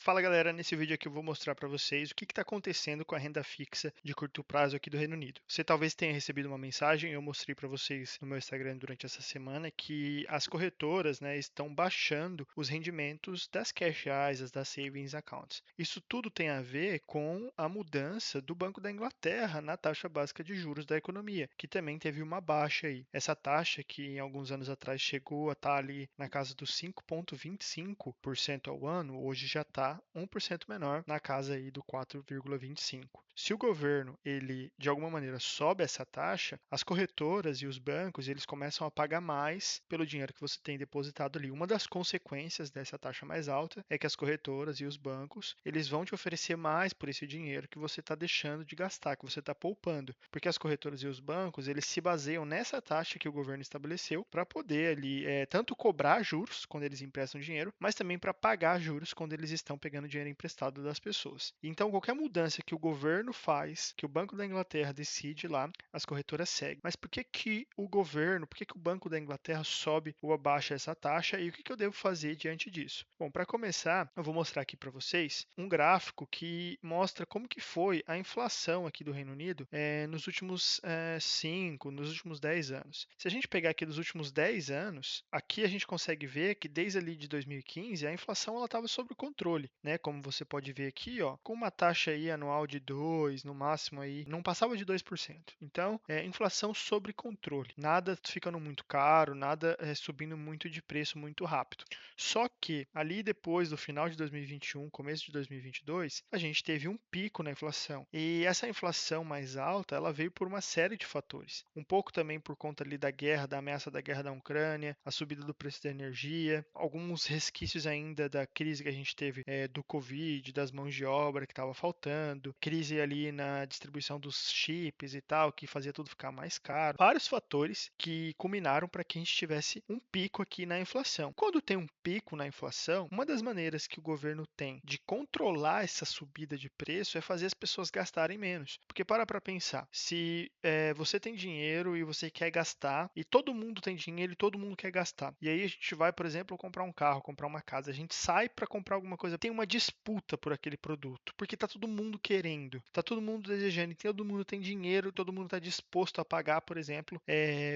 Fala galera, nesse vídeo aqui eu vou mostrar para vocês o que está acontecendo com a renda fixa de curto prazo aqui do Reino Unido. Você talvez tenha recebido uma mensagem, eu mostrei para vocês no meu Instagram durante essa semana que as corretoras, estão baixando os rendimentos das cash AISAs, das savings accounts. Isso tudo tem a ver com a mudança do Banco da Inglaterra na taxa básica de juros da economia, que também teve uma baixa aí. Essa taxa que em alguns anos atrás chegou a estar ali na casa dos 5,25% ao ano, hoje já está 1% menor, na casa aí do 4,25%. Se o governo, ele de alguma maneira sobe essa taxa, as corretoras e os bancos, eles começam a pagar mais pelo dinheiro que você tem depositado ali. Uma das consequências dessa taxa mais alta é que as corretoras e os bancos, eles vão te oferecer mais por esse dinheiro que você está deixando de gastar, que você está poupando, porque as corretoras e os bancos, eles se baseiam nessa taxa que o governo estabeleceu para poder ali tanto cobrar juros quando eles emprestam dinheiro, mas também para pagar juros quando eles estão pegando dinheiro emprestado das pessoas. Então, qualquer mudança que o governo faz, que o Banco da Inglaterra decide lá, as corretoras seguem. Mas por que que o governo, por que que o Banco da Inglaterra sobe ou abaixa essa taxa e o que que eu devo fazer diante disso? Bom, para começar, eu vou mostrar aqui para vocês um gráfico que mostra como que foi a inflação aqui do Reino Unido nos últimos 5, nos últimos 10 anos. Se a gente pegar aqui dos últimos 10 anos, aqui a gente consegue ver que desde ali de 2015 a inflação ela estava sob controle, né? Como você pode ver aqui, ó, com uma taxa aí anual de 2, no máximo aí, não passava de 2%. Então, inflação sob controle. Nada ficando muito caro, nada subindo muito de preço muito rápido. Só que ali depois do final de 2021, começo de 2022, a gente teve um pico na inflação. E essa inflação mais alta, ela veio por uma série de fatores. Um pouco também por conta ali da guerra, da ameaça da guerra da Ucrânia, a subida do preço da energia, alguns resquícios ainda da crise que a gente teve do Covid, das mãos de obra que estava faltando, crise ali na distribuição dos chips e tal, que fazia tudo ficar mais caro. Vários fatores que culminaram para que a gente tivesse um pico aqui na inflação. Quando tem um pico na inflação, uma das maneiras que o governo tem de controlar essa subida de preço é fazer as pessoas gastarem menos. Porque para pensar, se você tem dinheiro e você quer gastar, e todo mundo tem dinheiro e todo mundo quer gastar, e aí a gente vai, por exemplo, comprar um carro, comprar uma casa, a gente sai para comprar alguma coisa, tem uma disputa por aquele produto, porque tá todo mundo querendo, tá todo mundo desejando, e todo mundo tem dinheiro, todo mundo está disposto a pagar, por exemplo,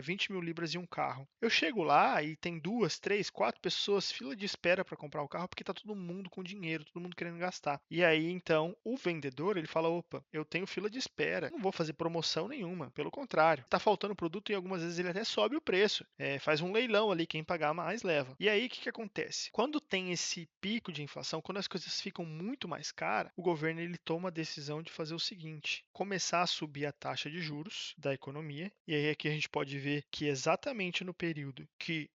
20 mil libras em um carro. Eu chego lá e tem 2, 3, 4 pessoas fila de espera para comprar o carro, porque tá todo mundo com dinheiro, todo mundo querendo gastar. E aí, então, o vendedor, ele fala, opa, eu tenho fila de espera, não vou fazer promoção nenhuma, pelo contrário, tá faltando produto e algumas vezes ele até sobe o preço, faz um leilão ali, quem pagar mais leva. E aí, o que acontece? Quando tem esse pico de inflação, quando as coisas ficam muito mais caras, o governo ele toma a decisão de fazer o seguinte, começar a subir a taxa de juros da economia, e aí aqui a gente pode ver que exatamente no período que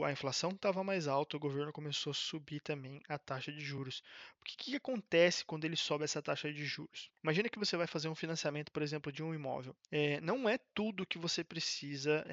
a inflação estava mais alta, o governo começou a subir também a taxa de juros. O que acontece quando ele sobe essa taxa de juros? Imagina que você vai fazer um financiamento, por exemplo, de um imóvel. Não é tudo que você precisa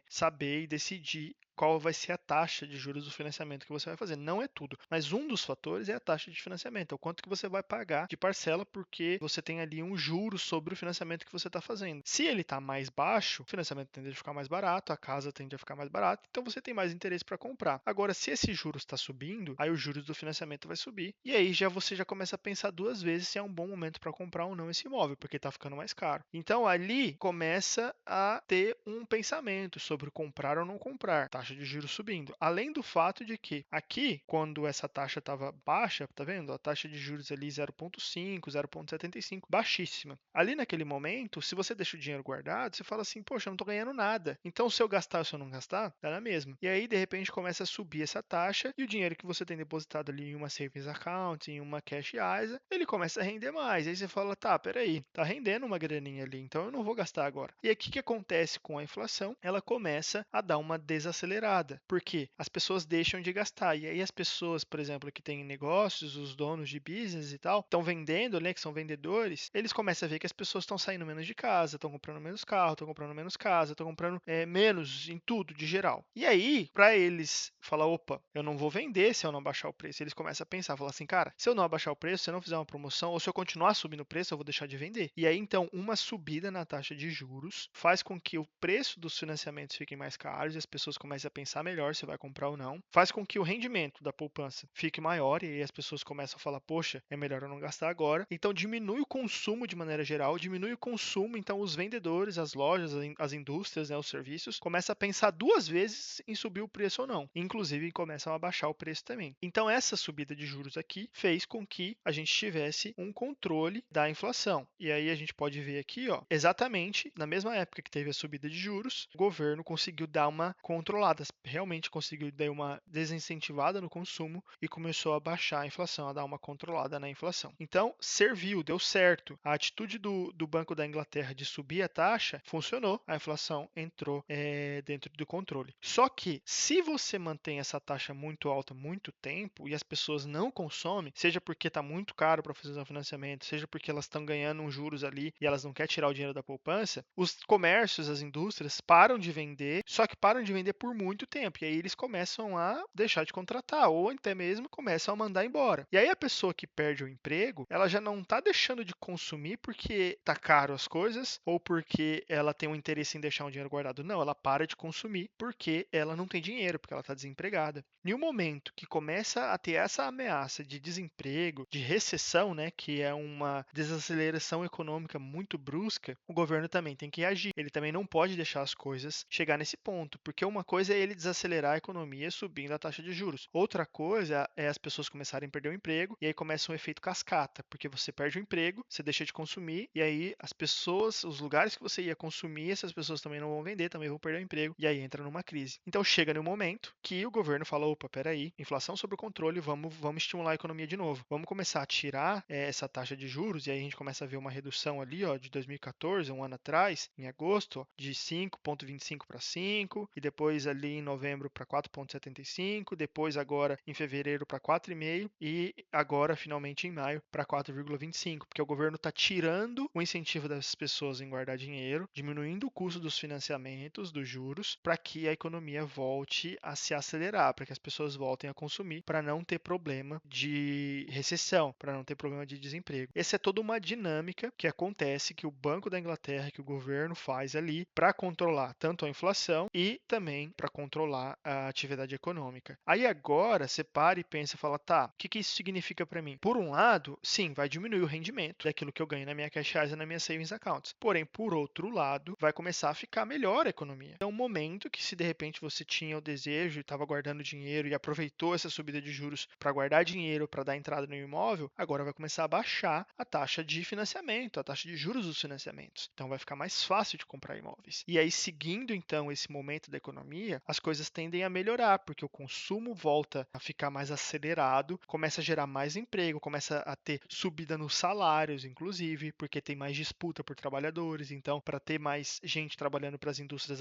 saber e decidir qual vai ser a taxa de juros do financiamento que você vai fazer. Não é tudo, mas um dos fatores é a taxa de financiamento, é o quanto que você vai pagar de parcela, porque você tem ali um juro sobre o financiamento que você está fazendo. Se ele está mais baixo, o financiamento tende a ficar mais barato, a casa tende a ficar mais barata, então você tem mais interesse para comprar. Agora, se esse juros está subindo, aí os juros do financiamento vai subir, e aí você já começa a pensar duas vezes se é um bom momento para comprar ou não esse imóvel, porque está ficando mais caro. Então, ali começa a ter um pensamento sobre comprar ou não comprar. Taxa de juros subindo. Além do fato de que aqui, quando essa taxa estava baixa, tá vendo? A taxa de juros ali 0,5, 0,75, baixíssima. Ali naquele momento, se você deixa o dinheiro guardado, você fala assim, poxa, eu não estou ganhando nada. Então, se eu gastar ou se eu não gastar, dá na mesma. E aí, de repente, começa a subir essa taxa e o dinheiro que você tem depositado ali em uma savings account, em uma cash ISA, ele começa a render mais. Aí você fala, tá, peraí, tá rendendo uma graninha ali, então eu não vou gastar agora. E aí, o que acontece com a inflação? Ela começa a dar uma desacelerada. Porque as pessoas deixam de gastar. E aí as pessoas, por exemplo, que têm negócios, os donos de business e tal, estão vendendo, né, que são vendedores, eles começam a ver que as pessoas estão saindo menos de casa, estão comprando menos carro, estão comprando menos casa, estão comprando menos em tudo, de geral. E aí, para eles falar, opa, eu não vou vender se eu não abaixar o preço, eles começam a pensar, falar assim, cara, se eu não abaixar o preço, se eu não fizer uma promoção, ou se eu continuar subindo o preço, eu vou deixar de vender. E aí, então, uma subida na taxa de juros faz com que o preço dos financiamentos fiquem mais caros e as pessoas comecem começa a pensar melhor se vai comprar ou não, faz com que o rendimento da poupança fique maior e aí as pessoas começam a falar, poxa, é melhor eu não gastar agora. Então diminui o consumo de maneira geral, diminui o consumo, então os vendedores, as lojas, as indústrias, né, os serviços, começam a pensar duas vezes em subir o preço ou não. Inclusive começam a baixar o preço também. Então essa subida de juros aqui fez com que a gente tivesse um controle da inflação. E aí a gente pode ver aqui, ó, exatamente na mesma época que teve a subida de juros, o governo conseguiu dar uma controlada, realmente conseguiu dar uma desincentivada no consumo e começou a baixar a inflação, a dar uma controlada na inflação. Então, serviu, deu certo. A atitude do Banco da Inglaterra de subir a taxa funcionou, a inflação entrou dentro do controle. Só que, se você mantém essa taxa muito alta muito tempo e as pessoas não consomem, seja porque está muito caro para fazer um financiamento, seja porque elas estão ganhando uns juros ali e elas não querem tirar o dinheiro da poupança, os comércios, as indústrias param de vender, só que param de vender por muito tempo. E aí eles começam a deixar de contratar ou até mesmo começam a mandar embora. E aí a pessoa que perde o emprego, ela já não está deixando de consumir porque está caro as coisas ou porque ela tem um interesse em deixar um dinheiro guardado. Não, ela para de consumir porque ela não tem dinheiro, porque ela está desempregada. Em um momento que começa a ter essa ameaça de desemprego, de recessão, né, que é uma desaceleração econômica muito brusca, o governo também tem que agir. Ele também não pode deixar as coisas chegar nesse ponto, porque uma coisa é ele desacelerar a economia subindo a taxa de juros. Outra coisa é as pessoas começarem a perder o emprego e aí começa um efeito cascata, porque você perde o emprego, você deixa de consumir e aí as pessoas, os lugares que você ia consumir, essas pessoas também não vão vender, também vão perder o emprego e aí entra numa crise. Então chega no momento que o governo fala, opa, peraí, inflação sob controle, vamos estimular a economia de novo. Vamos começar a tirar essa taxa de juros e aí a gente começa a ver uma redução ali, ó, de 2014, um ano atrás, em agosto, ó, de 5,25 para 5 e depois ali em novembro para 4,75, depois agora em fevereiro para 4,5 e agora finalmente em maio para 4,25, porque o governo está tirando o incentivo das pessoas em guardar dinheiro, diminuindo o custo dos financiamentos, dos juros, para que a economia volte a se acelerar, para que as pessoas voltem a consumir, para não ter problema de recessão, para não ter problema de desemprego. Essa é toda uma dinâmica que acontece, que o Banco da Inglaterra, que o governo faz ali para controlar tanto a inflação e também para controlar a atividade econômica. Aí agora você para e pensa e fala, tá, o que isso significa para mim? Por um lado, sim, vai diminuir o rendimento daquilo que eu ganho na minha cash e na minha savings accounts. Porém, por outro lado, vai começar a ficar melhor a economia. É um momento que se de repente você tinha o desejo e estava guardando dinheiro e aproveitou essa subida de juros para guardar dinheiro, para dar entrada no imóvel, agora vai começar a baixar a taxa de financiamento, a taxa de juros dos financiamentos. Então vai ficar mais fácil de comprar imóveis. E aí, seguindo então esse momento da economia, as coisas tendem a melhorar, porque o consumo volta a ficar mais acelerado, começa a gerar mais emprego, começa a ter subida nos salários, inclusive, porque tem mais disputa por trabalhadores. Então, para ter mais gente trabalhando para as indústrias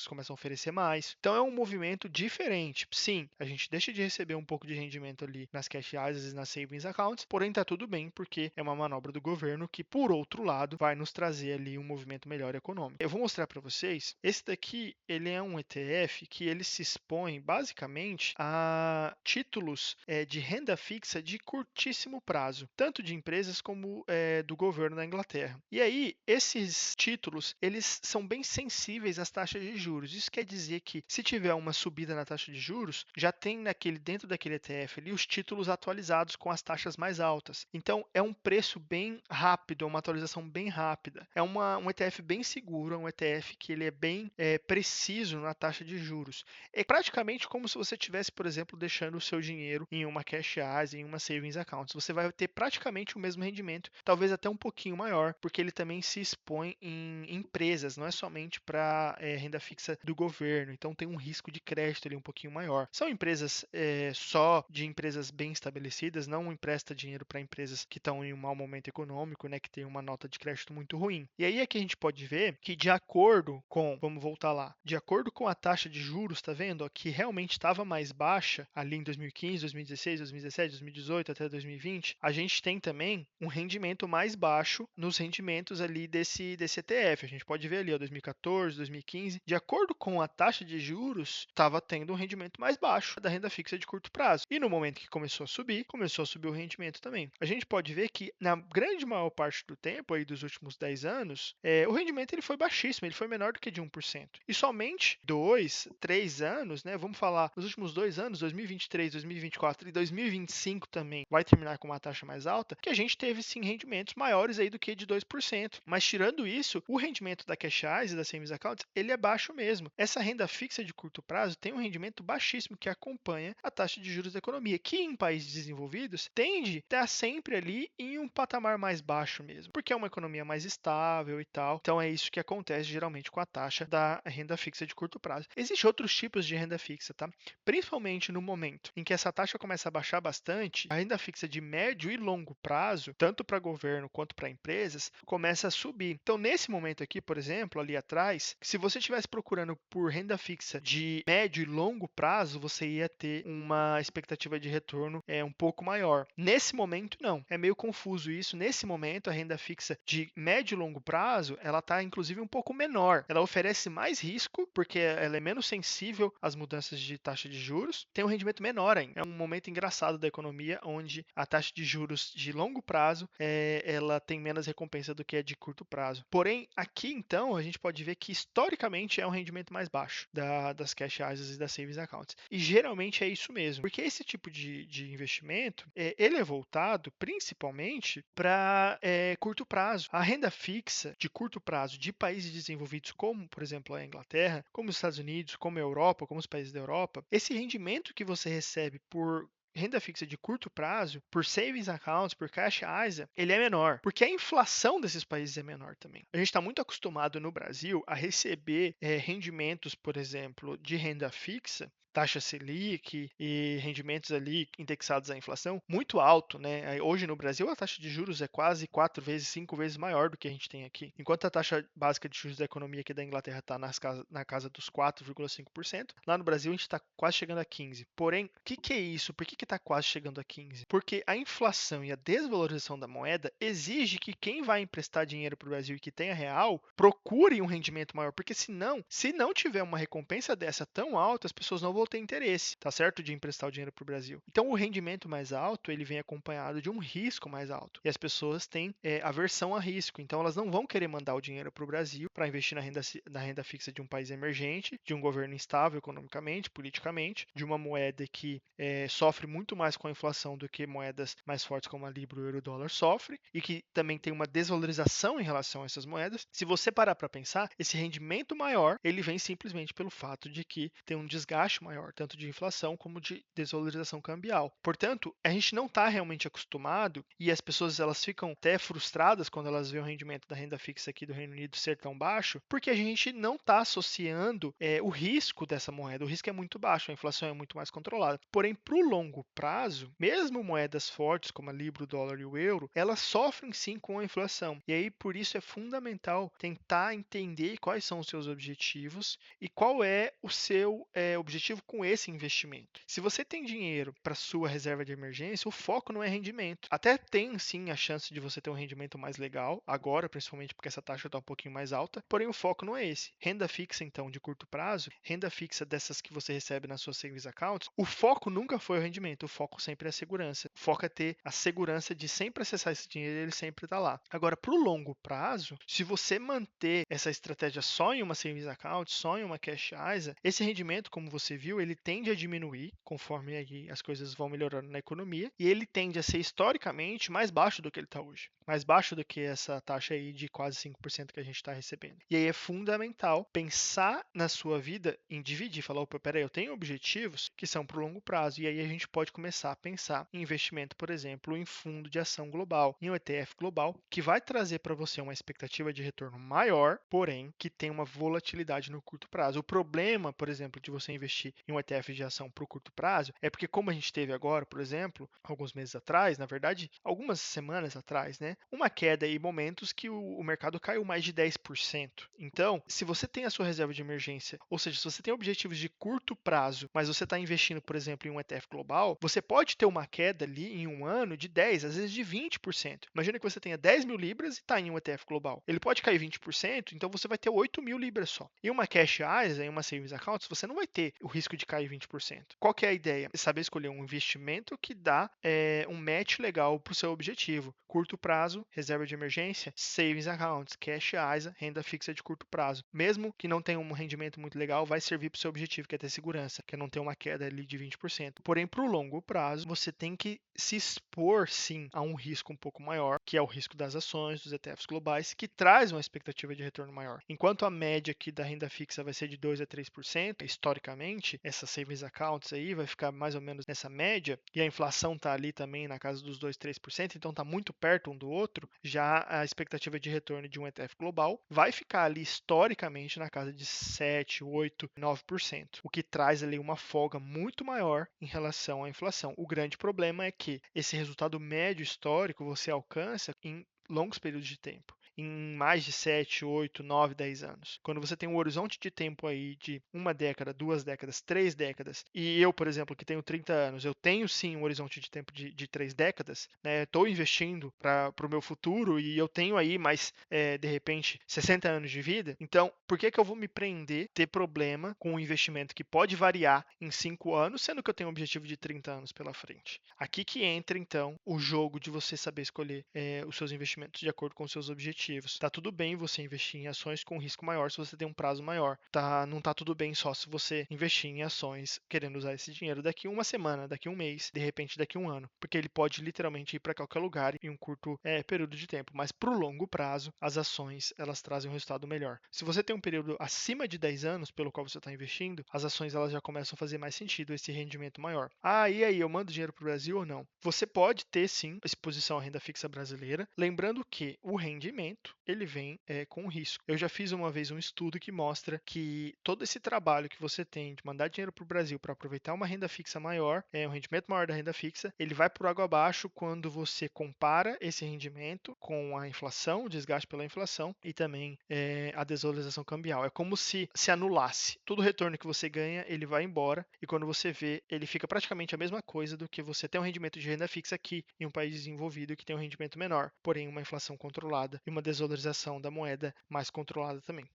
começam a oferecer mais. Então, é um movimento diferente. Sim, a gente deixa de receber um pouco de rendimento ali nas cash e nas savings accounts, porém está tudo bem, porque é uma manobra do governo que, por outro lado, vai nos trazer ali um movimento melhor econômico. Eu vou mostrar para vocês, esse daqui, ele é um ETF que ele se expõe basicamente a títulos de renda fixa de curtíssimo prazo, tanto de empresas como do governo da Inglaterra. E aí, esses títulos, eles são bem sensíveis às taxas de juros. Isso quer dizer que se tiver uma subida na taxa de juros, já tem dentro daquele ETF ali os títulos atualizados com as taxas mais altas. Então, é um preço bem rápido, é uma atualização bem rápida. É um ETF bem seguro, é um ETF que ele é bem preciso na taxa de juros. É praticamente como se você tivesse, por exemplo, deixando o seu dinheiro em uma cash AS, em uma savings account. Você vai ter praticamente o mesmo rendimento, talvez até um pouquinho maior, porque ele também se expõe em empresas, não é somente para renda fixa do governo. Então tem um risco de crédito ali um pouquinho maior. São empresas só de empresas bem estabelecidas, não empresta dinheiro para empresas que estão em um mau momento econômico, né, que tem uma nota de crédito muito ruim. E aí é que a gente pode ver que de acordo com, vamos voltar lá, de acordo com a taxa de juros, tá vendo? Ó, que realmente estava mais baixa ali em 2015, 2016, 2017, 2018 até 2020, a gente tem também um rendimento mais baixo nos rendimentos ali desse ETF. A gente pode ver ali, ó, 2014, 2015, de acordo com a taxa de juros, estava tendo um rendimento mais baixo da renda fixa de curto prazo. E no momento que começou a subir o rendimento também. A gente pode ver que na grande maior parte do tempo, aí dos últimos 10 anos, o rendimento ele foi baixíssimo, ele foi menor do que de 1%. E somente 2 últimos 3 anos, né, vamos falar, nos últimos 2 anos, 2023, 2024 e 2025 também, vai terminar com uma taxa mais alta, que a gente teve sim rendimentos maiores aí do que de 2%. Mas tirando isso, o rendimento da Cash Eyes e da Savings Accounts, ele é baixo mesmo. Essa renda fixa de curto prazo tem um rendimento baixíssimo que acompanha a taxa de juros da economia, que em países desenvolvidos tende a estar sempre ali em um patamar mais baixo mesmo, porque é uma economia mais estável e tal. Então é isso que acontece geralmente com a taxa da renda fixa de curto prazo. Existem outros tipos de renda fixa, tá? Principalmente no momento em que essa taxa começa a baixar bastante, a renda fixa de médio e longo prazo, tanto para governo quanto para empresas, começa a subir. Então, nesse momento aqui, por exemplo, ali atrás, se você estivesse procurando por renda fixa de médio e longo prazo, você ia ter uma expectativa de retorno um pouco maior. Nesse momento, não. É meio confuso isso. Nesse momento, a renda fixa de médio e longo prazo, ela está inclusive um pouco menor. Ela oferece mais risco, porque ela é menos sensível às mudanças de taxa de juros, tem um rendimento menor ainda. É um momento engraçado da economia, onde a taxa de juros de longo prazo, ela tem menos recompensa do que a de curto prazo. Porém, aqui então, a gente pode ver que historicamente é um rendimento mais baixo das cash ISAs e das savings accounts. E geralmente é isso mesmo, porque esse tipo de investimento, ele é voltado principalmente para curto prazo. A renda fixa de curto prazo de países desenvolvidos, como por exemplo a Inglaterra, como os Estados Unidos, como a Europa, como os países da Europa, esse rendimento que você recebe por renda fixa de curto prazo, por savings accounts, por cash ISA, ele é menor, porque a inflação desses países é menor também. A gente está muito acostumado no Brasil a receber rendimentos, por exemplo, de renda fixa, taxa Selic e rendimentos ali indexados à inflação muito alto, né? Hoje no Brasil a taxa de juros é quase 4 vezes, 5 vezes maior do que a gente tem aqui. Enquanto a taxa básica de juros da economia aqui da Inglaterra está na casa dos 4,5%, lá no Brasil a gente está quase chegando a 15%. Porém, o que é isso? Por que está quase chegando a 15%? Porque a inflação e a desvalorização da moeda exige que quem vai emprestar dinheiro para o Brasil e que tenha real, procure um rendimento maior, porque senão, se não tiver uma recompensa dessa tão alta, as pessoas não vão ter interesse, tá certo? De emprestar o dinheiro para o Brasil. Então, o rendimento mais alto, ele vem acompanhado de um risco mais alto. E as pessoas têm aversão a risco. Então, elas não vão querer mandar o dinheiro para o Brasil para investir na renda fixa de um país emergente, de um governo instável economicamente, politicamente, de uma moeda que sofre muito mais com a inflação do que moedas mais fortes como a Libra, o Euro e o dólar sofre, e que também tem uma desvalorização em relação a essas moedas. Se você parar para pensar, esse rendimento maior, ele vem simplesmente pelo fato de que tem um desgaste maior, tanto de inflação como de desvalorização cambial. Portanto, a gente não está realmente acostumado e as pessoas elas ficam até frustradas quando elas veem o rendimento da renda fixa aqui do Reino Unido ser tão baixo, porque a gente não está associando o risco dessa moeda. O risco é muito baixo, a inflação é muito mais controlada. Porém, para o longo prazo, mesmo moedas fortes como a Libra, o dólar e o euro, elas sofrem sim com a inflação. E aí, por isso é fundamental tentar entender quais são os seus objetivos e qual é o seu objetivo com esse investimento. Se você tem dinheiro para sua reserva de emergência, o foco não é rendimento. Até tem sim a chance de você ter um rendimento mais legal, agora, principalmente porque essa taxa está um pouquinho mais alta, porém o foco não é esse. Renda fixa, então, de curto prazo, renda fixa dessas que você recebe nas suas savings accounts, o foco nunca foi o rendimento, o foco sempre é a segurança. O foco é ter a segurança de sempre acessar esse dinheiro e ele sempre está lá. Agora, para o longo prazo, se você manter essa estratégia só em uma savings account, só em uma cash ISA, esse rendimento, como você viu, ele tende a diminuir conforme aí as coisas vão melhorando na economia e ele tende a ser historicamente mais baixo do que ele está hoje, mais baixo do que essa taxa aí de quase 5% que a gente está recebendo. E aí é fundamental pensar na sua vida em dividir, falar, opa, peraí, eu tenho objetivos que são para o longo prazo e aí a gente pode começar a pensar em investimento, por exemplo, em fundo de ação global, em um ETF global, que vai trazer para você uma expectativa de retorno maior, porém que tem uma volatilidade no curto prazo. O problema, por exemplo, de você investir em um ETF de ação para o curto prazo é porque, como a gente teve agora, por exemplo, alguns meses atrás, na verdade, algumas semanas atrás, né, uma queda em momentos que o mercado caiu mais de 10%. Então, se você tem a sua reserva de emergência, ou seja, se você tem objetivos de curto prazo, mas você está investindo, por exemplo, em um ETF global, você pode ter uma queda ali em um ano de 10%, às vezes de 20%. Imagina que você tenha 10 mil libras e está em um ETF global. Ele pode cair 20%, então você vai ter 8 mil libras só. Em uma cash ISA, em uma savings account, você não vai ter o risco risco de cair 20%. Qual que é a ideia? Saber escolher um investimento que dá um match legal para o seu objetivo. Curto prazo, reserva de emergência, savings accounts, cash ISA, renda fixa de curto prazo. Mesmo que não tenha um rendimento muito legal, vai servir para o seu objetivo, que é ter segurança, que é não ter uma queda ali de 20%. Porém, para o longo prazo, você tem que se expor, sim, a um risco um pouco maior, que é o risco das ações, dos ETFs globais, que traz uma expectativa de retorno maior. Enquanto a média aqui da renda fixa vai ser de 2 a 3%, historicamente, essas savings accounts aí vai ficar mais ou menos nessa média, e a inflação está ali também na casa dos 2, 3%, então está muito perto um do outro, já a expectativa de retorno de um ETF global vai ficar ali historicamente na casa de 7, 8, 9%, o que traz ali uma folga muito maior em relação à inflação. O grande problema é que esse resultado médio histórico você alcança em longos períodos de tempo, em mais de 7, 8, 9, 10 anos. Quando você tem um horizonte de tempo aí de uma década, 2 décadas, 3 décadas, e eu, por exemplo, que tenho 30 anos, eu tenho sim um horizonte de tempo de 3 décadas, né? Estou investindo para o meu futuro e eu tenho aí mais, de repente, 60 anos de vida. Então, por que eu vou me prender, ter problema com um investimento que pode variar em 5 anos, sendo que eu tenho um objetivo de 30 anos pela frente? Aqui que entra, então, o jogo de você saber escolher os seus investimentos de acordo com os seus objetivos. Tá tudo bem você investir em ações com risco maior se você tem um prazo maior. Não tá tudo bem só se você investir em ações querendo usar esse dinheiro daqui uma semana, daqui um mês, de repente daqui um ano, porque ele pode literalmente ir para qualquer lugar em um curto período de tempo. Mas para o longo prazo, as ações elas trazem um resultado melhor. Se você tem um período acima de 10 anos pelo qual você está investindo, as ações elas já começam a fazer mais sentido, esse rendimento maior. Ah, e aí, eu mando dinheiro para o Brasil ou não? Você pode ter sim exposição à renda fixa brasileira, lembrando que o rendimento ele vem com risco. Eu já fiz uma vez um estudo que mostra que todo esse trabalho que você tem de mandar dinheiro para o Brasil para aproveitar uma renda fixa maior, um rendimento maior da renda fixa, ele vai por água abaixo quando você compara esse rendimento com a inflação, o desgaste pela inflação e também a desvalorização cambial. É como se anulasse. Todo o retorno que você ganha, ele vai embora e quando você vê, ele fica praticamente a mesma coisa do que você ter um rendimento de renda fixa aqui em um país desenvolvido que tem um rendimento menor, porém uma inflação controlada e uma desvalorização da moeda mais controlada também.